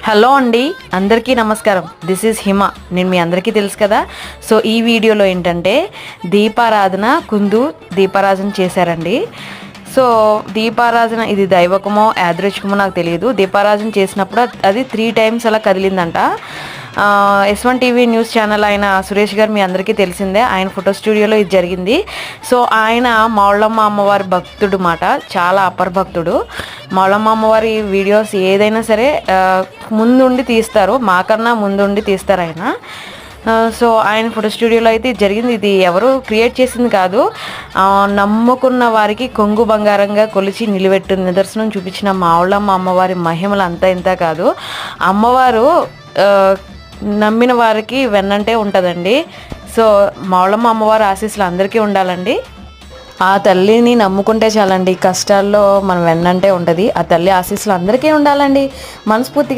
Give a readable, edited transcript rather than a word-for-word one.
Hello అండి, అందరికీ నమస్కారం. దిస్ ఈజ్ హిమ. నేను మీ అందరికీ తెలుసు కదా. సో ఈ వీడియోలో ఏంటంటే దీపారాధన కుందు దీపారాధన చేశారండి. సో దీపారాధన ఇది దైవకమో యాదృచ్ఛికమో నాకు తెలియదు. దీపారాధన చేసినప్పుడు అది 3 times అలా కదిలిందంట. S1 టీవీ న్యూస్ ఛానల్ ఆయన సురేష్ గారు మీ అందరికీ తెలిసిందే. ఆయన ఫోటో స్టూడియోలో ఇది జరిగింది. సో ఆయన మౌళ్ళమ్మ అమ్మవారి భక్తుడు మాట, చాలా అపర భక్తుడు. మౌళ్ళమ్మ అమ్మవారి వీడియోస్ ఏదైనా సరే ముందుండి తీస్తారు, మాకన్నా ముందుండి తీస్తారు ఆయన. సో ఆయన ఫోటో స్టూడియోలో అయితే జరిగింది. ఇది ఎవరు క్రియేట్ చేసింది కాదు, నమ్ముకున్న వారికి కొంగు బంగారంగా కొలిచి నిలబెట్టు నిదర్శనం చూపించిన మౌళ్ళమ్మ అమ్మవారి మహిమలు అంతా ఇంత కాదు. అమ్మవారు నమ్మిన వారికి వెన్నంటే ఉంటుందండి. సో మౌళ్ళమ్మ అమ్మవారి ఆశీస్సులు అందరికీ ఉండాలండి. ఆ తల్లిని నమ్ముకుంటే చాలండి, కష్టాల్లో మనం వెన్నంటే ఉంటుంది. ఆ తల్లి ఆశీస్సులు అందరికీ ఉండాలండి. మనస్ఫూర్తిగా